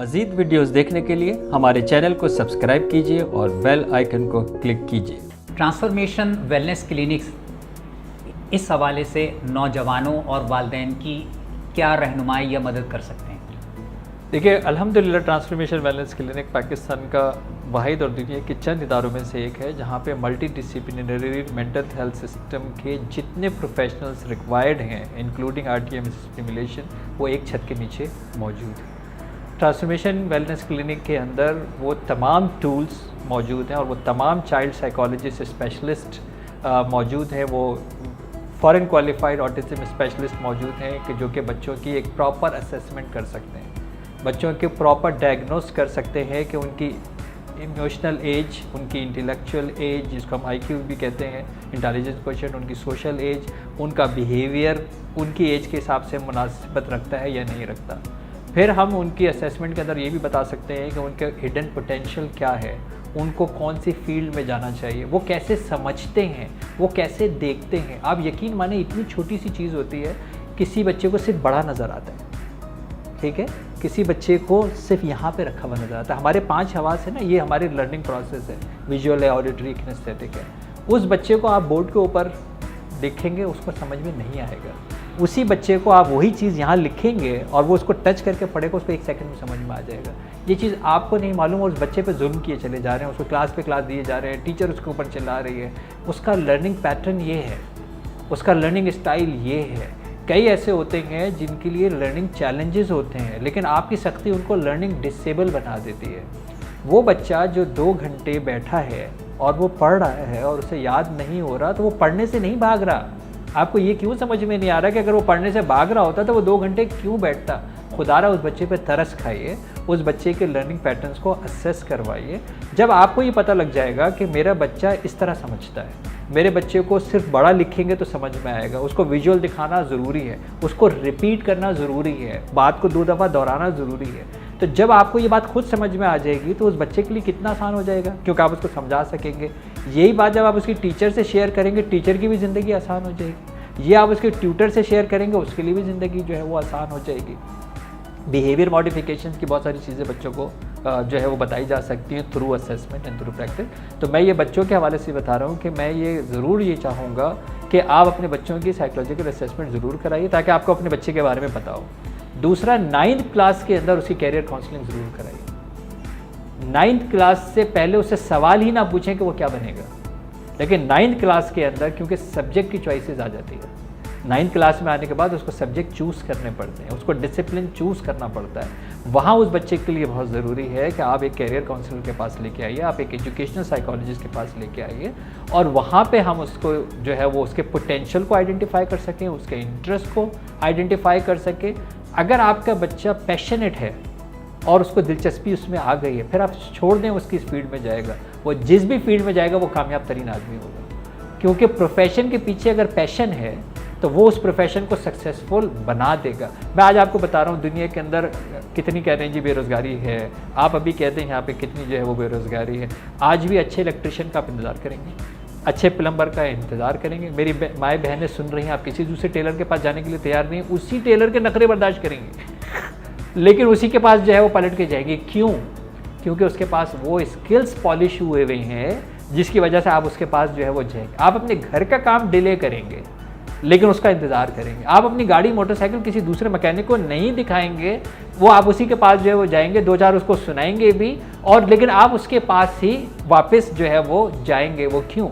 मज़ीद वीडियोस देखने के लिए हमारे चैनल को सब्सक्राइब कीजिए और बेल आइकन को क्लिक कीजिए। ट्रांसफॉर्मेशन वेलनेस क्लिनिक्स इस हवाले से नौजवानों और वालिदैन की क्या रहनुमाई या मदद कर सकते हैं? देखिए, अल्हम्दुलिल्लाह ट्रांसफॉर्मेशन वेलनेस क्लिनिक पाकिस्तान का वाहिद और दुनिया के चंद इदारों में से एक है जहाँ पे multi disciplinary mental health system के जितने प्रोफेशनल्स रिक्वायर्ड हैं इंक्लूडिंग RTM स्टिमुलेशन वो एक छत के नीचे मौजूद है। ट्रांसफॉर्मेशन वेलनेस क्लिनिक के अंदर वो तमाम टूल्स मौजूद हैं और वो तमाम चाइल्ड साइकोलॉजिस्ट स्पेशलिस्ट मौजूद हैं। वो फॉरेन क्वालिफाइड ऑटिज्म स्पेशलिस्ट मौजूद हैं कि जो कि बच्चों की एक प्रॉपर असेसमेंट कर सकते हैं, बच्चों के प्रॉपर डायग्नोस कर सकते हैं कि उनकी इमोशनल एज, उनकी इंटेलेक्चुअल एज जिसको हम IQ भी कहते हैं, इंटेलिजेंस क्वेश्चन, उनकी सोशल एज, उनका बिहेवियर उनकी एज के हिसाब से मुनासिबत रखता है या नहीं रखता। फिर हम उनकी असेसमेंट के अंदर ये भी बता सकते हैं कि उनके हिडन पोटेंशियल क्या है, उनको कौन सी फील्ड में जाना चाहिए, वो कैसे समझते हैं, वो कैसे देखते हैं। आप यकीन माने इतनी छोटी सी चीज़ होती है, किसी बच्चे को सिर्फ बड़ा नज़र आता है, ठीक है, किसी बच्चे को सिर्फ यहाँ पे रखा हुआ नज़र आता है। हमारे 5 हवास है ना, ये हमारे लर्निंग प्रोसेस है, विजुअल है, ऑडिटरी, किनेस्थेटिक है। उस बच्चे को आप बोर्ड के ऊपर लिखेंगे, उसको समझ में नहीं आएगा। उसी बच्चे को आप वही चीज़ यहाँ लिखेंगे और वो उसको टच करके पढ़ेगा, उसको 1 सेकंड में समझ में आ जाएगा। ये चीज़ आपको नहीं मालूम और उस बच्चे पे जुल्म किए चले जा रहे हैं, उसको क्लास पे क्लास दिए जा रहे हैं, टीचर उसके ऊपर चिल्ला रही है। उसका लर्निंग पैटर्न ये है, उसका लर्निंग स्टाइल ये है। कई ऐसे होते हैं जिनके लिए लर्निंग चैलेंजेस होते हैं, लेकिन आपकी सख्ती उनको लर्निंग डिसेबल बना देती है। वो बच्चा जो 2 घंटे बैठा है और वो पढ़ रहा है और उसे याद नहीं हो रहा, तो वो पढ़ने से नहीं भाग रहा। आपको ये क्यों समझ में नहीं आ रहा कि अगर वो पढ़ने से भाग रहा होता तो वो 2 घंटे क्यों बैठता? खुदारा उस बच्चे पे तरस खाइए, उस बच्चे के लर्निंग पैटर्न्स को असेस करवाइए। जब आपको ये पता लग जाएगा कि मेरा बच्चा इस तरह समझता है, मेरे बच्चे को सिर्फ बड़ा लिखेंगे तो समझ में आएगा, उसको विजुअल दिखाना ज़रूरी है, उसको रिपीट करना ज़रूरी है, बात को 2 दफ़ा दोहराना ज़रूरी है। तो जब आपको ये बात खुद समझ में आ जाएगी तो उस बच्चे के लिए कितना आसान हो जाएगा, क्योंकि आप उसको समझा सकेंगे। यही बात जब आप उसकी टीचर से शेयर करेंगे, टीचर की भी ज़िंदगी आसान हो जाएगी। ये आप उसके ट्यूटर से शेयर करेंगे, उसके लिए भी ज़िंदगी जो है वो आसान हो जाएगी। बिहेवियर मॉडिफिकेशन की बहुत सारी चीज़ें बच्चों को जो है वो बताई जा सकती हैं through assessment and through practice. तो मैं ये बच्चों के हवाले से बता रहा हूँ कि मैं ये ज़रूर ये चाहूँगा कि आप अपने बच्चों की साइकोलॉजिकल असेसमेंट ज़रूर कराइए ताकि आपको अपने बच्चे के बारे में पता हो। दूसरा, 9th क्लास के अंदर उसकी कैरियर काउंसलिंग ज़रूर कराइए। 9th क्लास से पहले उससे सवाल ही ना पूछें कि वो क्या बनेगा, लेकिन 9th क्लास के अंदर क्योंकि सब्जेक्ट की चॉइसेस आ जाती है, 9th क्लास में आने के बाद उसको सब्जेक्ट चूज़ करने पड़ते हैं, उसको डिसिप्लिन चूज़ करना पड़ता है। वहाँ उस बच्चे के लिए बहुत ज़रूरी है कि आप एक कैरियर काउंसलर के पास लेके आइए, आप एक एजुकेशनल साइकोलॉजिस्ट के पास लेके आइए और वहाँ पे हम उसको जो है वो उसके पोटेंशियल को आइडेंटिफाई कर सकें, उसके इंटरेस्ट को आइडेंटिफाई कर सकें। अगर आपका बच्चा पैशनेट है और उसको दिलचस्पी उसमें आ गई है, फिर आप छोड़ दें, उसकी इस फील्ड में जाएगा, वो जिस भी फील्ड में जाएगा वो कामयाब तरीन आदमी होगा। क्योंकि प्रोफेशन के पीछे अगर पैशन है तो वो उस प्रोफेशन को सक्सेसफुल बना देगा। मैं आज आपको बता रहा हूँ दुनिया के अंदर कितनी कह रहे हैं जी बेरोज़गारी है, आप अभी कहते हैं यहाँ पे कितनी जो है वो बेरोज़गारी है। आज भी अच्छे इलेक्ट्रिशियन का आप इंतज़ार करेंगे, अच्छे प्लम्बर का इंतज़ार करेंगे। मेरी माएँ बहनें सुन रही हैं, आप किसी दूसरे टेलर के पास जाने के लिए तैयार नहीं है, उसी टेलर के नखरे बर्दाश्त करेंगे, लेकिन उसी के पास जो है वो पलट के जाएंगे। क्यों? क्योंकि उसके पास वो स्किल्स पॉलिश हुए हुए हैं जिसकी वजह से आप उसके पास जो है वो जाएंगे। आप अपने घर का काम डिले करेंगे लेकिन उसका इंतज़ार करेंगे। आप अपनी गाड़ी मोटरसाइकिल किसी दूसरे मैकेनिक को नहीं दिखाएंगे, वो आप उसी के पास जो है वो जाएंगे, 2-4 उसको सुनाएंगे भी और लेकिन आप उसके पास ही वापस जो है वो जाएंगे। वो क्यों?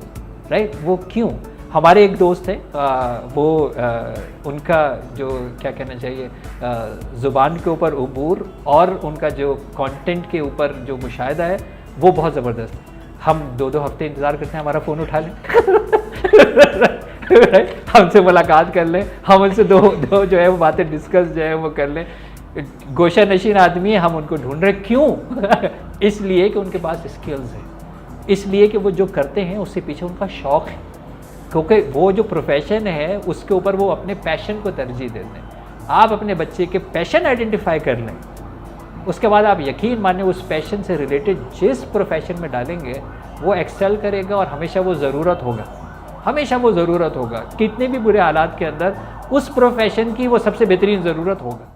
राइट, वो क्यों? हमारे एक दोस्त हैं, उनका जो क्या कहना चाहिए ज़ुबान के ऊपर उबूर और उनका जो कंटेंट के ऊपर जो मुशाहिदा है वो बहुत ज़बरदस्त है। हम 2-2 हफ्ते इंतज़ार करते हैं हमारा फ़ोन उठा लें हमसे मुलाकात कर लें, हम उनसे दो जो है वो बातें डिस्कस जो है वो कर लें। गोशा नशीन आदमी है, हम उनको ढूंढ रहे। क्यों? इसलिए कि उनके पास स्किल्स हैं, इसलिए कि वो जो करते हैं उससे पीछे उनका शौक़ है, क्योंकि वो जो प्रोफेशन है उसके ऊपर वो अपने पैशन को तरजीह देते हैं। आप अपने बच्चे के पैशन आइडेंटिफाई कर लें, उसके बाद आप यकीन माने उस पैशन से रिलेटेड जिस प्रोफेशन में डालेंगे वो एक्सेल करेगा और हमेशा वो ज़रूरत होगा, हमेशा वो ज़रूरत होगा। कितने भी बुरे हालात के अंदर उस प्रोफेशन की वो सबसे बेहतरीन ज़रूरत होगा।